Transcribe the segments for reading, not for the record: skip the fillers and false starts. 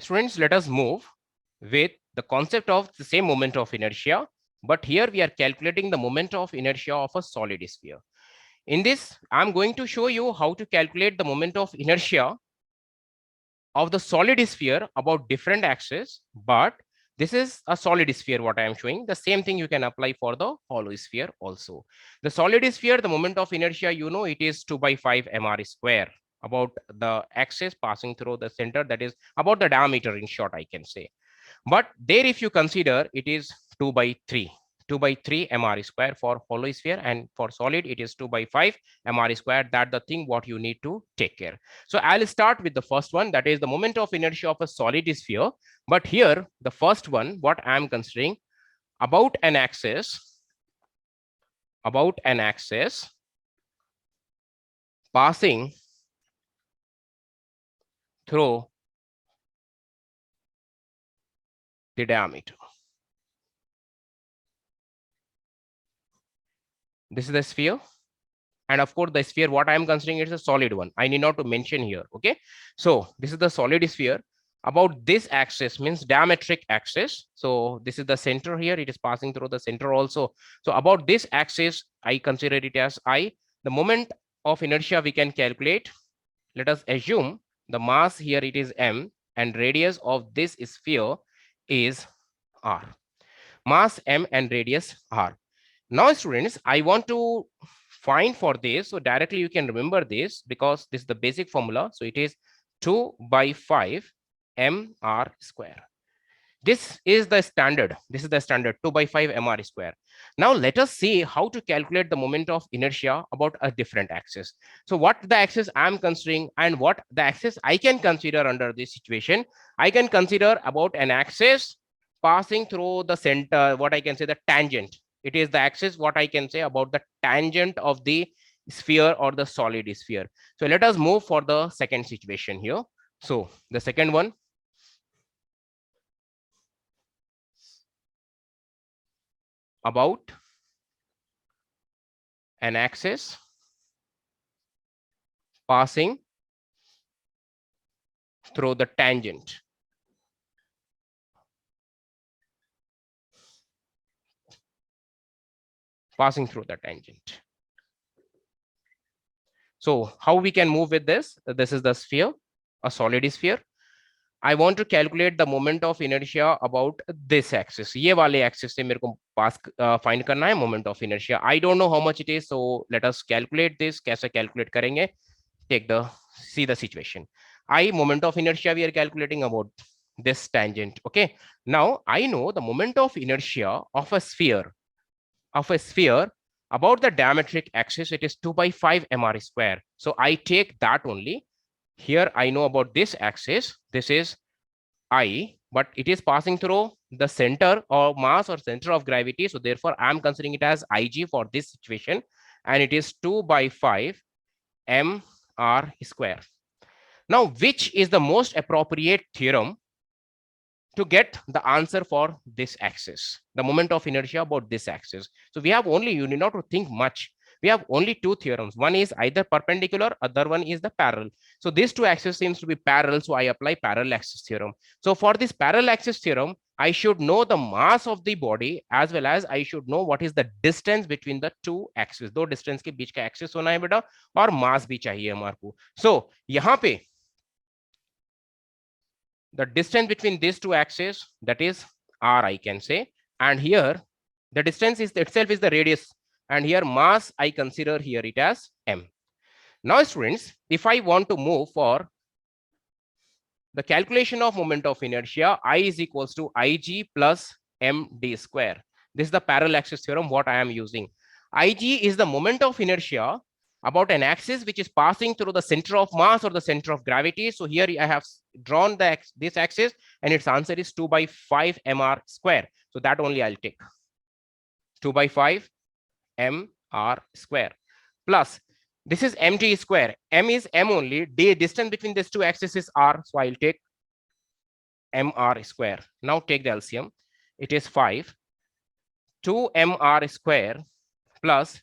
Students, let us move with the concept of the same moment of inertia, but here we are calculating the moment of inertia of a solid sphere. In this, I'm going to show you how to calculate the moment of inertia of the solid sphere about different axes, but this is a solid sphere what I am showing. The same thing you can apply for the hollow sphere also. The solid sphere, the moment of inertia, you know, it is 2 by 5 mr square about the axis passing through the center, that is about the diameter in short, I can say. But there, if you consider, it is 2 by 3. 2 by 3 mr square for hollow sphere, and for solid it is 2 by 5 mr square. That the thing what you need to take care. So I'll start with the first one, that is the moment of inertia of a solid sphere. But here the first one what I am considering, about an axis passing through the diameter. This is the sphere, and of course the sphere what I am considering is a solid one. I need not to mention here. Okay, so this is the solid sphere. About this axis means diametric axis. So this is the center here. It is passing through the center also. So about this axis, I consider it as I. The moment of inertia we can calculate. Let us assume the mass here it is m, and radius of this sphere is r. Mass m and radius r. Now students, I want to find for this. So directly you can remember this because this is the basic formula. So it is 2 by 5 mr square. This is the standard. This is the standard 2 by 5 mr square. Now let us see how to calculate the moment of inertia about a different axis. So what the axis I am considering and what the axis I can consider under this situation, I can consider about an axis passing through the center, what I can say the tangent. It is the axis what I can say about the tangent of the sphere or the solid sphere. So let us move for the second situation here. So the second one, about an axis passing through the tangent. Passing through the tangent. So how we can move with this? This is the sphere, a solid sphere. I want to calculate the moment of inertia about this axis. ये वाले axis से मेरे को पास find करना है moment of inertia. I don't know how much it is, so let us calculate this. कैसे calculate करेंगे? See the situation. Moment of inertia we are calculating about this tangent. Okay. Now I know the moment of inertia of a sphere about the diametric axis. It is 2 by 5 mr square. So I take that only. Here I know about this axis. This is I, but it is passing through the center of mass or center of gravity. So therefore I am considering it as Ig for this situation, and it is 2 by 5 mr square. Now, which is the most appropriate theorem to get the answer for this axis, the moment of inertia about this axis? So we have only, you need not to think much. We have only two theorems. One is either perpendicular, other one is the parallel. So these two axes seems to be parallel, so I apply parallel axis theorem. So for this parallel axis theorem, I should know the mass of the body as well as I should know what is the distance between the two axes. दो distance के बीच का axis होना है बेटा, और mass भी चाहिए हमारे को. So यहाँ पे the distance between these two axes, that is r, I can say, and here the distance is itself is the radius, and here mass I consider here it as m. Now students, if I want to move for the calculation of moment of inertia, I is equals to Ig plus md square. This is the parallel axis theorem what I am using. Ig is the moment of inertia about an axis which is passing through the center of mass or the center of gravity. So here I have drawn this axis, and its answer is 2 by 5 mr square. So that only I'll take 2 by 5 mr square plus this is md square. M is m only. The distance between these two axes is r, so I'll take mr square. Now take the LCM. It is 5 2 mr square plus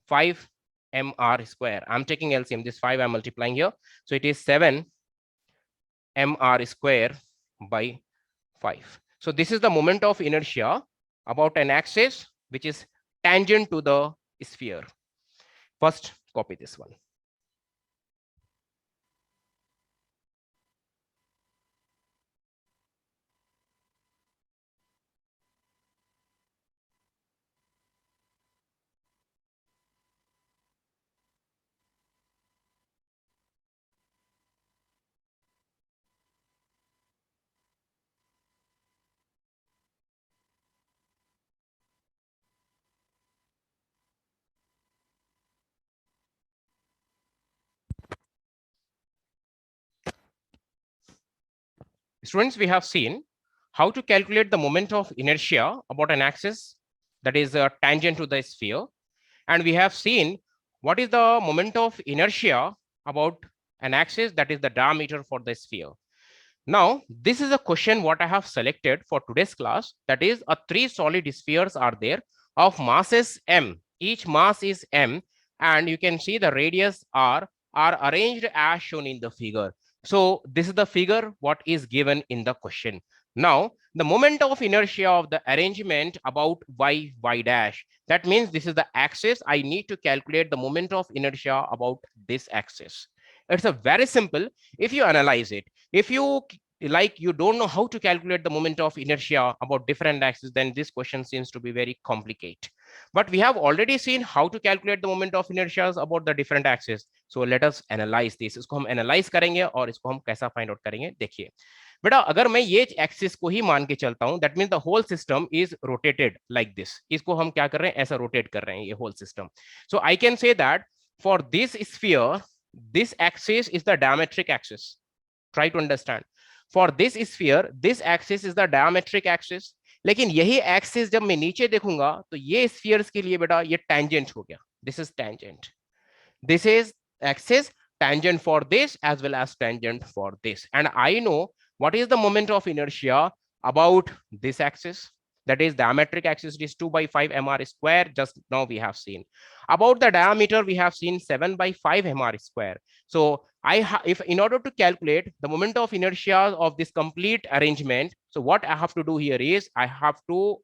5 mr square. I'm taking LCM. This 5 I'm multiplying here. So it is 7 mr square by 5. So this is the moment of inertia about an axis which is tangent to the sphere. First, copy this one. Students, we have seen how to calculate the moment of inertia about an axis that is tangent to the sphere. And we have seen what is the moment of inertia about an axis that is the diameter for the sphere. Now, this is a question what I have selected for today's class. That is, three solid spheres are there of masses m. Each mass is m, and you can see the radius r are arranged as shown in the figure. So this is the figure what is given in the question. Now, the moment of inertia of the arrangement about y dash. That means this is the axis. I need to calculate the moment of inertia about this axis. It's a very simple if you analyze it. If you you don't know how to calculate the moment of inertia about different axes, then this question seems to be very complicated. But we have already seen how to calculate the moment of inertia about the different axes. So let us analyze this. इसको हम analyze करेंगे और इसको हम कैसा find out करेंगे. देखिए बेटा, अगर मैं ये एक्सिस को ही मान के चलता हूं, that means the whole system is rotated like this. इसको हम क्या कर रहे हैं, ऐसा रोटेट कर रहे हैं ये whole system. So I can say that for this sphere this axis is the diametric axis. Try to understand. For this sphere, this axis is the diametric axis. लेकिन यही एक्सिस जब मैं नीचे देखूंगा तो ये स्फीयर्स के लिए बेटा ये tangent हो गया. This is tangent. This is axis tangent for this as well as tangent for this. And I know what is the moment of inertia about this axis. That is diametric axis is 2 by 5 mr square. Just now we have seen about the diameter, we have seen 7 by 5 mr square. So if in order to calculate the moment of inertia of this complete arrangement, so what I have to do here is I have to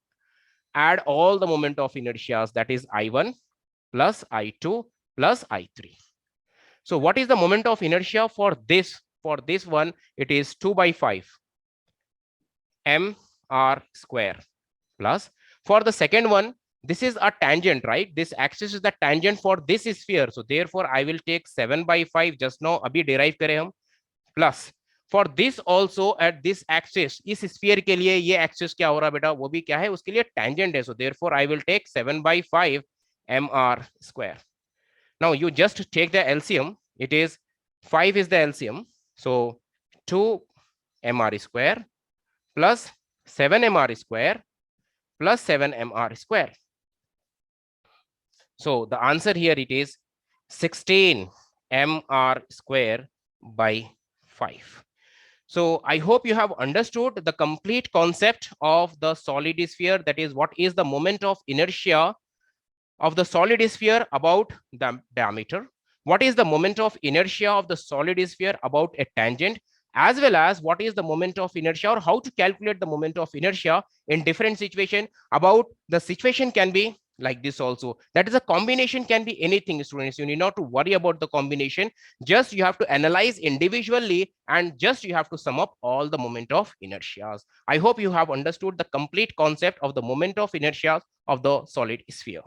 add all the moment of inertia, that is I1 plus I2 plus I3. So what is the moment of inertia for this? For this one, it is 2 by 5 mr square plus. For the second one, this is a tangent, right? This axis is the tangent for this sphere. So therefore, I will take 7 by 5 just now. Abhi derive kare hum. Plus for this also at this axis, इस sphere के लिए ये axis क्या हो रहा बेटा, वो भी क्या है, उसके लिए tangent है. So therefore, I will take 7 by 5 mr square. Now you just take the LCM. It is 5 is the LCM. So 2 mr square plus 7 mr square plus 7 mr square. So the answer here it is 16 mr square by 5. So I hope you have understood the complete concept of the solid sphere. That is, what is the moment of inertia of the solid sphere about the diameter, what is the moment of inertia of the solid sphere about a tangent, as well as what is the moment of inertia or how to calculate the moment of inertia in different situation. About the situation can be like this also. That is, a combination can be anything, students. You need not to worry about the combination. Just you have to analyze individually and just you have to sum up all the moment of inertia. I hope you have understood the complete concept of the moment of inertia of the solid sphere.